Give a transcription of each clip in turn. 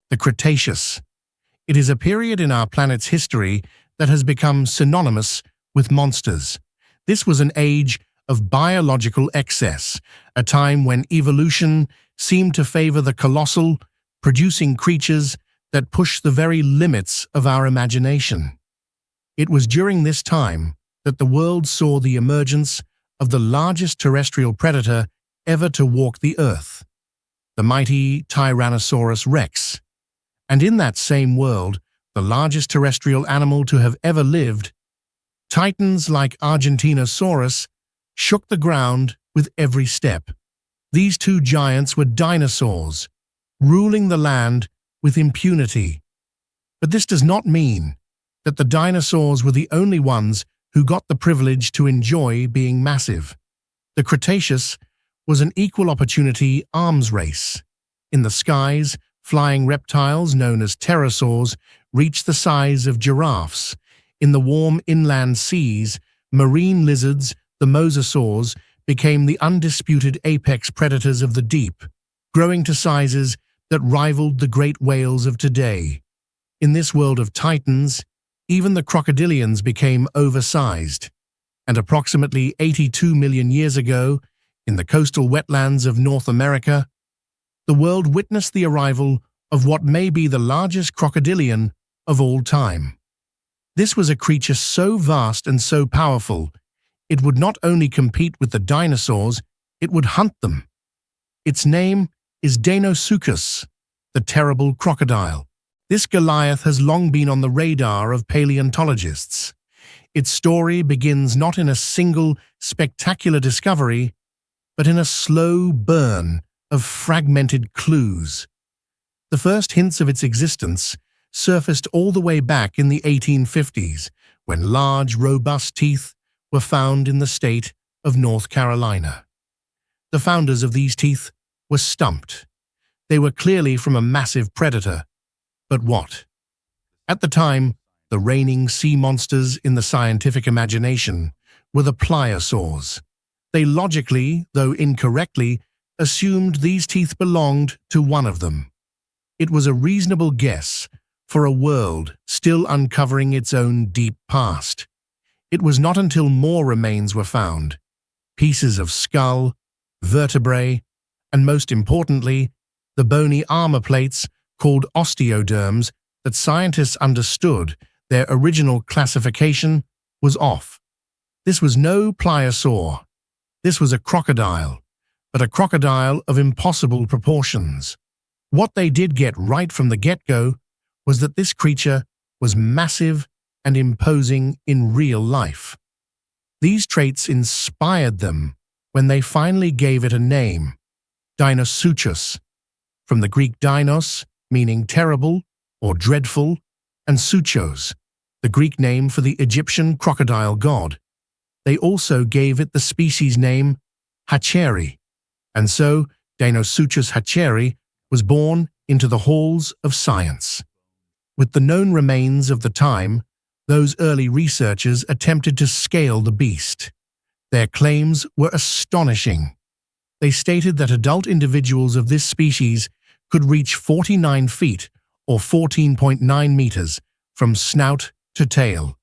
the Cretaceous. It is a period in our planet's history that has become synonymous with monsters. This was an age of biological excess, a time when evolution seemed to favor the colossal, producing creatures that push the very limits of our imagination. It was during this time that the world saw the emergence of the largest terrestrial predator ever to walk the Earth, the mighty Tyrannosaurus rex. And in that same world, the largest terrestrial animal to have ever lived, titans like Argentinosaurus shook the ground with every step. These two giants were dinosaurs, ruling the land with impunity. But this does not mean that the dinosaurs were the only ones who got the privilege to enjoy being massive. The Cretaceous was an equal opportunity arms race. In the skies, flying reptiles known as pterosaurs reached the size of giraffes. In the warm inland seas, marine lizards, the Mosasaurs, became the undisputed apex predators of the deep, growing to sizes that rivaled the great whales of today. In this world of titans, even the crocodilians became oversized. And approximately 82 million years ago, in the coastal wetlands of North America, the world witnessed the arrival of what may be the largest crocodilian of all time. This was a creature so vast and so powerful, it would not only compete with the dinosaurs, it would hunt them. Its name is Deinosuchus, the terrible crocodile. This Goliath has long been on the radar of paleontologists. Its story begins not in a single spectacular discovery, but in a slow burn of fragmented clues. The first hints of its existence surfaced all the way back in the 1850s, when large, robust teeth were found in the state of North Carolina. The founders of these teeth were stumped. They were clearly from a massive predator. But what? At the time, the reigning sea monsters in the scientific imagination were the pliosaurs. They logically, though incorrectly, assumed these teeth belonged to one of them. It was a reasonable guess for a world still uncovering its own deep past. It was not until more remains were found, pieces of skull, vertebrae, and most importantly, the bony armor plates called osteoderms, that scientists understood their original classification was off. This was no pliosaur. This was a crocodile, but a crocodile of impossible proportions. What they did get right from the get-go was that this creature was massive and imposing in real life. These traits inspired them when they finally gave it a name, Deinosuchus, from the Greek deinos, meaning terrible or dreadful, and suchos, the Greek name for the Egyptian crocodile god. They also gave it the species name Hatcheri, and so Deinosuchus hatcheri was born into the halls of science. With the known remains of the time, those early researchers attempted to scale the beast. Their claims were astonishing. They stated that adult individuals of this species could reach 49 feet or 14.9 meters from snout to tail.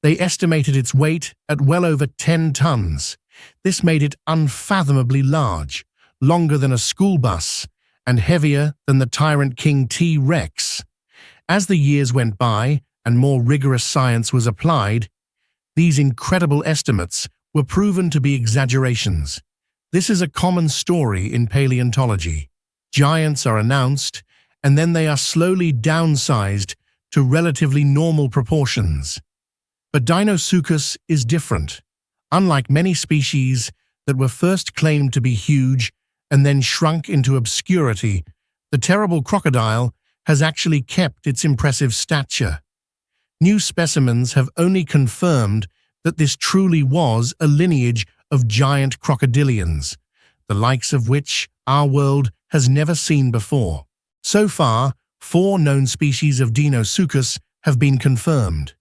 They estimated its weight at well over 10 tons. This made it unfathomably large, longer than a school bus, and heavier than the Tyrant King T-Rex. As the years went by and more rigorous science was applied, these incredible estimates were proven to be exaggerations. This is a common story in paleontology. Giants are announced, and then they are slowly downsized to relatively normal proportions. But Deinosuchus is different. Unlike many species that were first claimed to be huge and then shrunk into obscurity, the terrible crocodile has actually kept its impressive stature. New specimens have only confirmed that this truly was a lineage of giant crocodilians, the likes of which our world has never seen before. So far, 4 known species of Deinosuchus have been confirmed.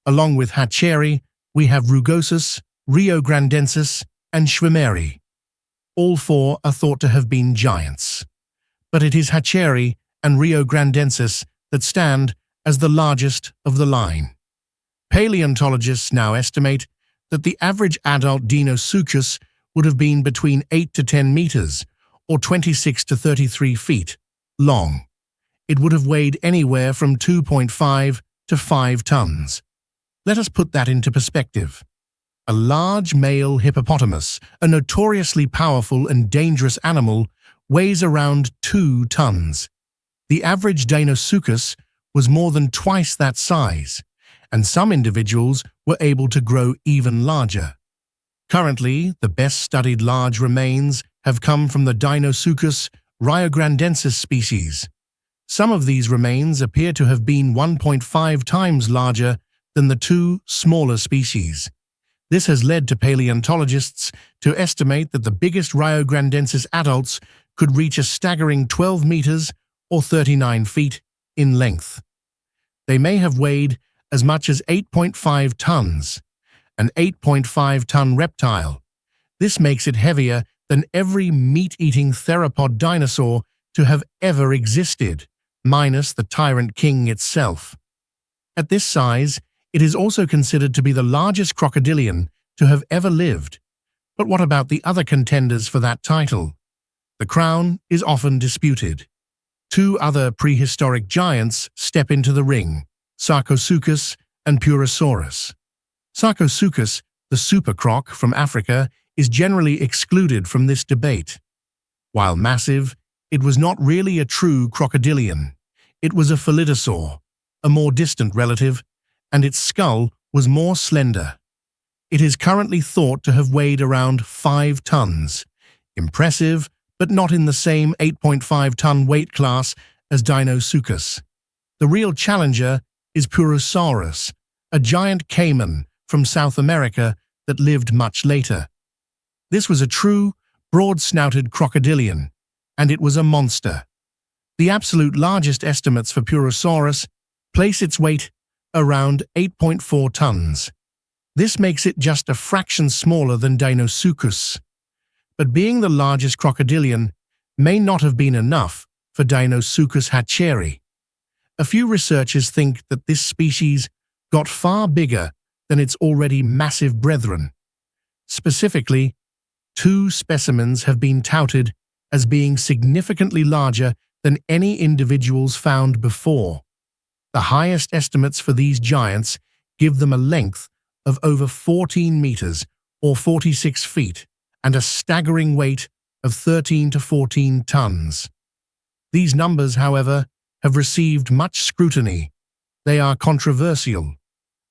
Along with Hatcheri, we have Rugosus, Riograndensis, and Schwimmeri. All 4 are thought to have been giants. But it is Hatcheri and riograndensis that stand as the largest of the line. Paleontologists now estimate that the average adult Deinosuchus would have been between 8 to 10 meters, or 26 to 33 feet, long. It would have weighed anywhere from 2.5 to 5 tons. Let us put that into perspective. A large male hippopotamus, a notoriously powerful and dangerous animal, weighs around 2 tons. The average Deinosuchus was more than twice that size, and some individuals were able to grow even larger. Currently, the best-studied large remains have come from the Deinosuchus riograndensis species. Some of these remains appear to have been 1.5 times larger than the two smaller species. This has led to paleontologists to estimate that the biggest riograndensis adults could reach a staggering 12 meters or 39 feet in length. They may have weighed as much as 8.5 tons, an 8.5-ton reptile. This makes it heavier than every meat-eating theropod dinosaur to have ever existed, minus the Tyrant King itself. At this size, it is also considered to be the largest crocodilian to have ever lived. But what about the other contenders for that title? The crown is often disputed. Two other prehistoric giants step into the ring, Sarcosuchus and Purosaurus. Sarcosuchus, the supercroc from Africa, is generally excluded from this debate. While massive, it was not really a true crocodilian. It was a phyllidiosaur, a more distant relative, and its skull was more slender. It is currently thought to have weighed around 5 tons. Impressive, but not in the same 8.5-ton weight class as Deinosuchus. The real challenger is Purosaurus, a giant caiman from South America that lived much later. This was a true, broad-snouted crocodilian, and it was a monster. The absolute largest estimates for Purosaurus place its weight around 8.4 tons. This makes it just a fraction smaller than Deinosuchus. But being the largest crocodilian may not have been enough for Deinosuchus hatcheri. A few researchers think that this species got far bigger than its already massive brethren. Specifically, 2 specimens have been touted as being significantly larger than any individuals found before. The highest estimates for these giants give them a length of over 14 meters or 46 feet and a staggering weight of 13 to 14 tons. These numbers, however, have received much scrutiny. They are controversial.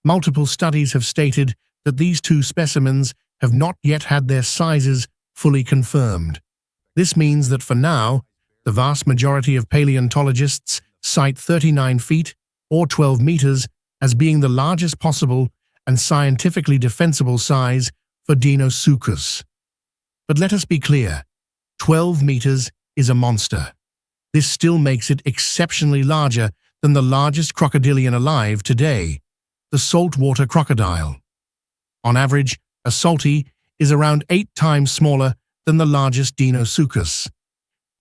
Multiple studies have stated that these 2 specimens have not yet had their sizes fully confirmed. This means that for now, the vast majority of paleontologists cite 39 feet or 12 meters as being the largest possible and scientifically defensible size for Deinosuchus. But let us be clear, 12 meters is a monster. This still makes it exceptionally larger than the largest crocodilian alive today, the saltwater crocodile. On average, a salty is around 8 times smaller than the largest Deinosuchus.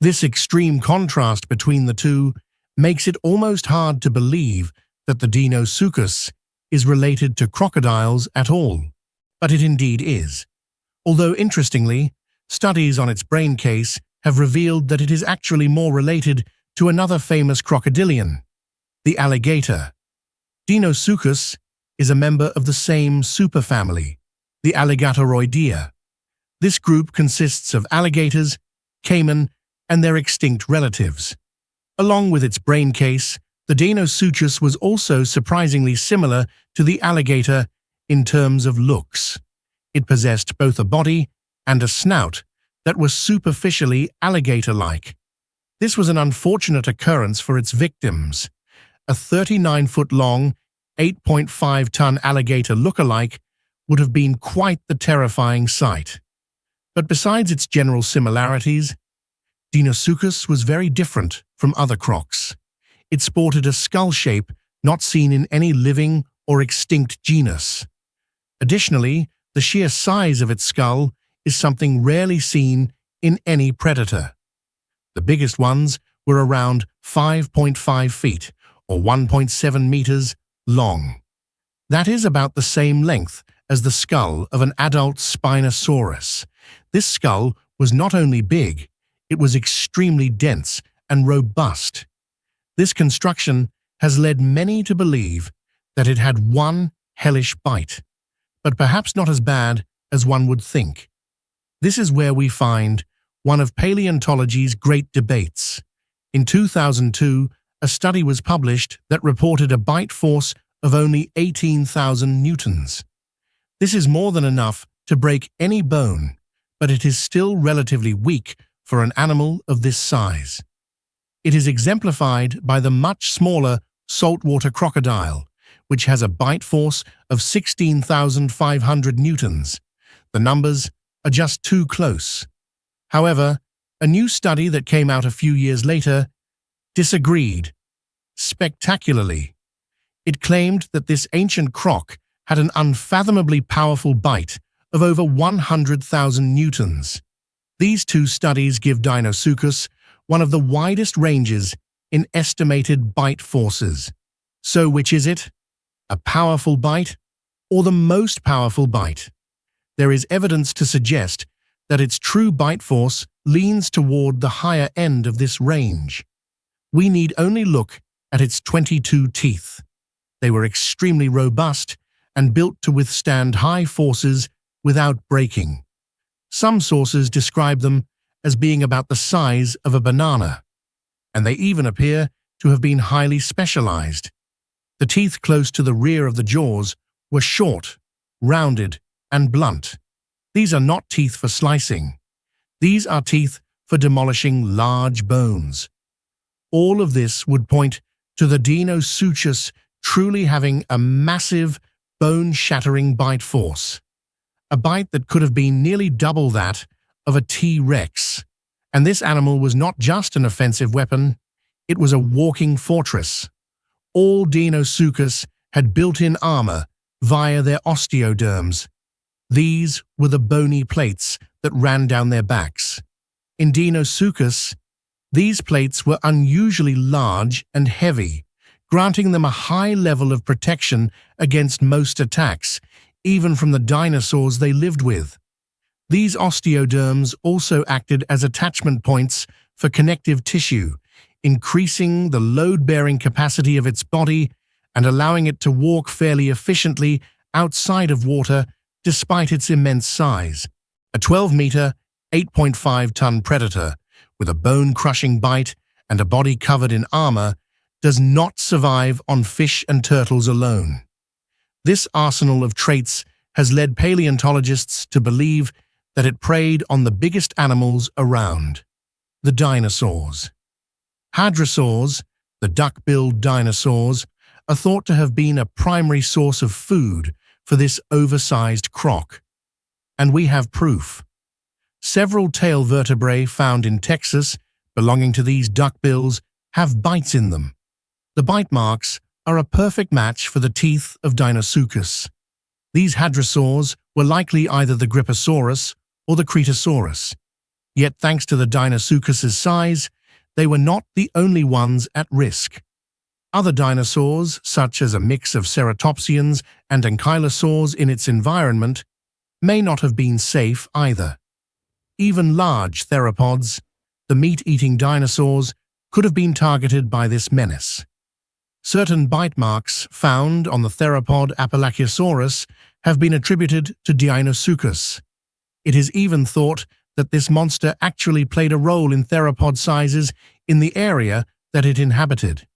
This extreme contrast between the two makes it almost hard to believe that the Deinosuchus is related to crocodiles at all, but it indeed is. Although interestingly, studies on its brain case have revealed that it is actually more related to another famous crocodilian, the alligator. Deinosuchus is a member of the same superfamily, the Alligatoroidea. This group consists of alligators, caiman, and their extinct relatives. Along with its brain case, the Deinosuchus was also surprisingly similar to the alligator in terms of looks. It possessed both a body and a snout that were superficially alligator-like. This was an unfortunate occurrence for its victims. A 39-foot-long, 8.5-ton alligator look-alike would have been quite the terrifying sight. But besides its general similarities, Deinosuchus was very different from other crocs. It sported a skull shape not seen in any living or extinct genus. Additionally, the sheer size of its skull is something rarely seen in any predator. The biggest ones were around 5.5 feet, or 1.7 meters, long. That is about the same length as the skull of an adult Spinosaurus. This skull was not only big, it was extremely dense and robust. This construction has led many to believe that it had one hellish bite, but perhaps not as bad as one would think. This is where we find one of paleontology's great debates. In 2002, a study was published that reported a bite force of only 18,000 newtons. This is more than enough to break any bone, but it is still relatively weak for an animal of this size. It is exemplified by the much smaller saltwater crocodile, which has a bite force of 16,500 newtons. The numbers are just too close. However, a new study that came out a few years later disagreed spectacularly. It claimed that this ancient croc had an unfathomably powerful bite of over 100,000 newtons. These two studies give Deinosuchus one of the widest ranges in estimated bite forces. So which is it? A powerful bite or the most powerful bite? There is evidence to suggest that its true bite force leans toward the higher end of this range. We need only look at its 22 teeth. They were extremely robust and built to withstand high forces without breaking. Some sources describe them as being about the size of a banana, and they even appear to have been highly specialized. The teeth close to the rear of the jaws were short, rounded, and blunt. These are not teeth for slicing. These are teeth for demolishing large bones. All of this would point to the Deinosuchus truly having a massive, bone-shattering bite force. A bite that could have been nearly double that of a T-Rex. And this animal was not just an offensive weapon, it was a walking fortress. All Deinosuchus had built-in armor via their osteoderms. These were the bony plates that ran down their backs. In Deinosuchus, these plates were unusually large and heavy, granting them a high level of protection against most attacks, even from the dinosaurs they lived with. These osteoderms also acted as attachment points for connective tissue, increasing the load-bearing capacity of its body and allowing it to walk fairly efficiently outside of water despite its immense size. A 12-meter, 8.5-ton predator with a bone-crushing bite and a body covered in armor does not survive on fish and turtles alone. This arsenal of traits has led paleontologists to believe that it preyed on the biggest animals around, the dinosaurs. Hadrosaurs, the duck-billed dinosaurs, are thought to have been a primary source of food for this oversized croc. And we have proof. Several tail vertebrae found in Texas belonging to these duckbills have bites in them. The bite marks are a perfect match for the teeth of Deinosuchus. These hadrosaurs were likely either the Gripposaurus or the Cretaceous. Yet thanks to the Deinosuchus' size, they were not the only ones at risk. Other dinosaurs, such as a mix of ceratopsians and ankylosaurs in its environment, may not have been safe either. Even large theropods, the meat-eating dinosaurs, could have been targeted by this menace. Certain bite marks found on the theropod Apalachisaurus have been attributed to Deinosuchus. It is even thought that this monster actually played a role in theropod sizes in the area that it inhabited.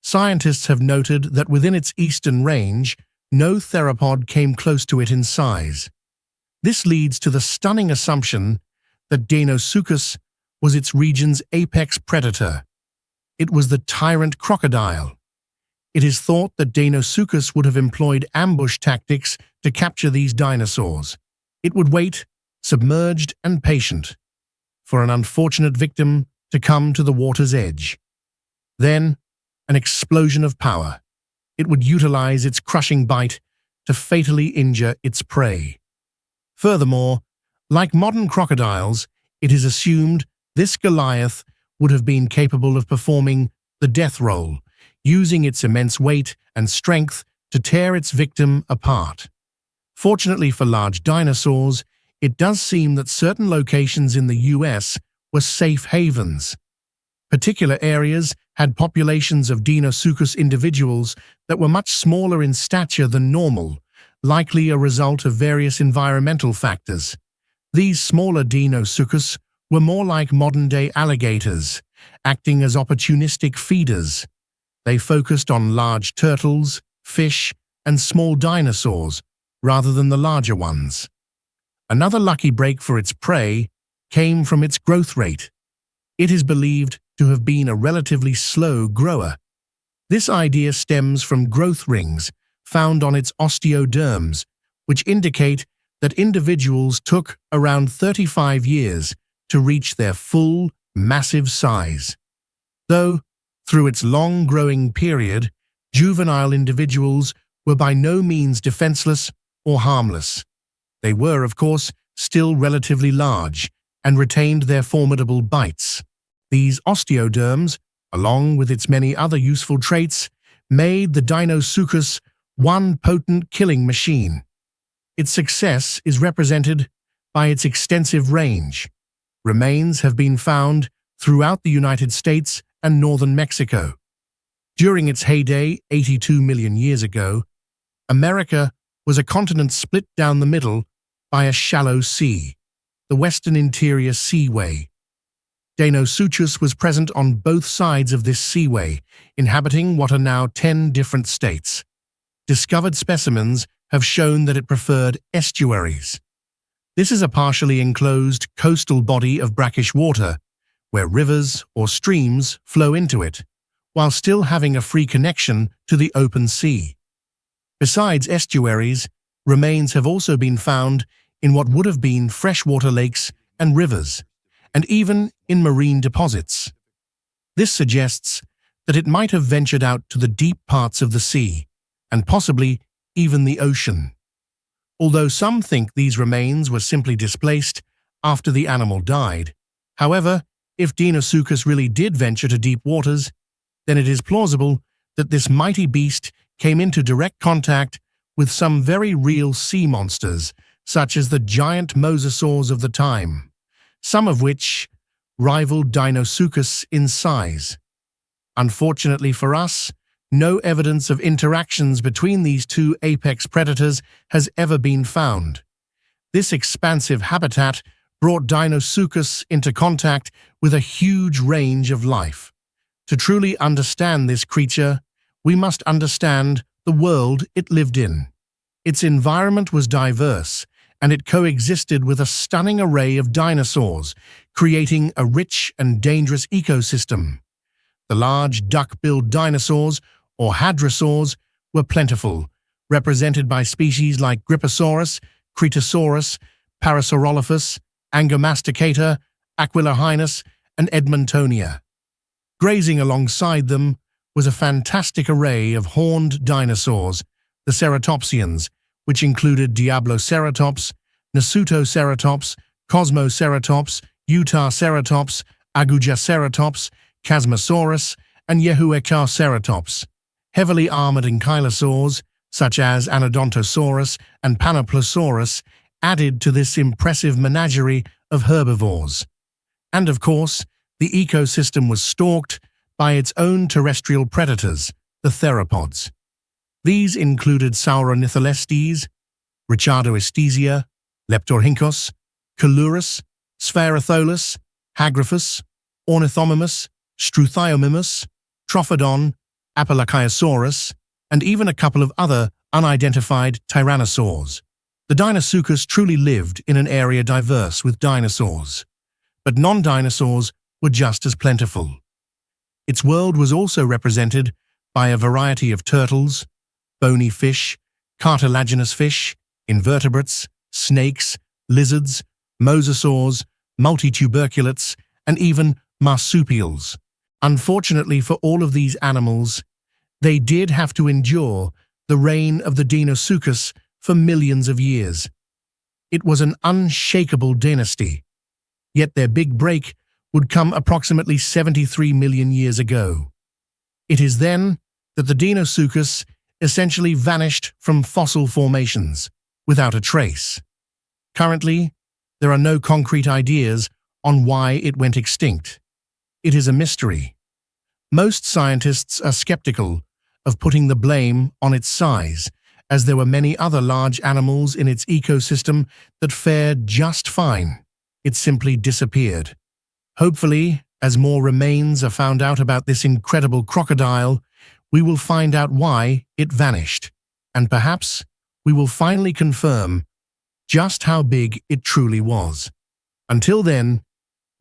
Scientists have noted that within its eastern range, no theropod came close to it in size. This leads to the stunning assumption that Deinosuchus was its region's apex predator. It was the Tyrant Crocodile. It is thought that Deinosuchus would have employed ambush tactics to capture these dinosaurs. It would wait, submerged and patient, for an unfortunate victim to come to the water's edge. Then, an explosion of power. It would utilize its crushing bite to fatally injure its prey. Furthermore, like modern crocodiles, it is assumed this Goliath would have been capable of performing the death roll, using its immense weight and strength to tear its victim apart. Fortunately for large dinosaurs, it does seem that certain locations in the US were safe havens. Particular areas had populations of Deinosuchus individuals that were much smaller in stature than normal, likely a result of various environmental factors. These smaller Deinosuchus were more like modern-day alligators, acting as opportunistic feeders. They focused on large turtles, fish, and small dinosaurs, rather than the larger ones. Another lucky break for its prey came from its growth rate. It is believed to have been a relatively slow grower. This idea stems from growth rings found on its osteoderms, which indicate that individuals took around 35 years to reach their full, massive size. Though, through its long growing period, juvenile individuals were by no means defenseless or harmless. They were, of course, still relatively large and retained their formidable bites. These osteoderms, along with its many other useful traits, made the Deinosuchus one potent killing machine. Its success is represented by its extensive range. Remains have been found throughout the United States and northern Mexico. During its heyday 82 million years ago, America was a continent split down the middle by a shallow sea, the Western Interior Seaway. Deinosuchus was present on both sides of this seaway, inhabiting what are now 10 different states. Discovered specimens have shown that it preferred estuaries. This is a partially enclosed coastal body of brackish water, where rivers or streams flow into it, while still having a free connection to the open sea. Besides estuaries, remains have also been found in what would have been freshwater lakes and rivers, and even in marine deposits. This suggests that it might have ventured out to the deep parts of the sea, and possibly even the ocean. Although some think these remains were simply displaced after the animal died. However, if Deinosuchus really did venture to deep waters, then it is plausible that this mighty beast came into direct contact with some very real sea monsters, such as the giant Mosasaurs of the time, some of which rivaled Deinosuchus in size. Unfortunately for us, no evidence of interactions between these two apex predators has ever been found. This expansive habitat brought Deinosuchus into contact with a huge range of life. To truly understand this creature, we must understand the world it lived in. Its environment was diverse, and it coexisted with a stunning array of dinosaurs, creating a rich and dangerous ecosystem. The large duck-billed dinosaurs, or hadrosaurs, were plentiful, represented by species like Gripposaurus, Cretaceous, Parasaurolophus, Angiomasticator, Aquilarhinus, and Edmontonia. Grazing alongside them was a fantastic array of horned dinosaurs, the ceratopsians, which included Diabloceratops, Nasutoceratops, Cosmoceratops, Utaceratops, Agujaceratops, Chasmosaurus, and Yehuecarceratops. Heavily armored ankylosaurs, such as Anodontosaurus and Panoplosaurus, added to this impressive menagerie of herbivores. And of course, the ecosystem was stalked by its own terrestrial predators, the theropods. These included Sauronitholestes, Richardoestesia, Leptorhynchos, Calurus, Sphaerotholus, Hagrophus, Ornithomimus, Struthiomimus, Trophodon, Apelachiosaurus, and even a couple of other unidentified tyrannosaurs. The Deinosuchus truly lived in an area diverse with dinosaurs, but non-dinosaurs were just as plentiful. Its world was also represented by a variety of turtles, bony fish, cartilaginous fish, invertebrates, snakes, lizards, mosasaurs, multituberculates, and even marsupials. Unfortunately for all of these animals, they did have to endure the reign of the Deinosuchus for millions of years. It was an unshakable dynasty, yet their big break would come approximately 73 million years ago. It is then that the Deinosuchus essentially vanished from fossil formations without a trace. Currently, there are no concrete ideas on why it went extinct. It is a mystery. Most scientists are skeptical of putting the blame on its size, as there were many other large animals in its ecosystem that fared just fine. It simply disappeared. Hopefully, as more remains are found out about this incredible crocodile, we will find out why it vanished, and perhaps we will finally confirm just how big it truly was. Until then,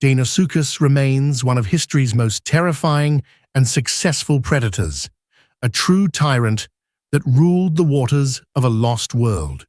Deinosuchus remains one of history's most terrifying and successful predators, a true tyrant that ruled the waters of a lost world.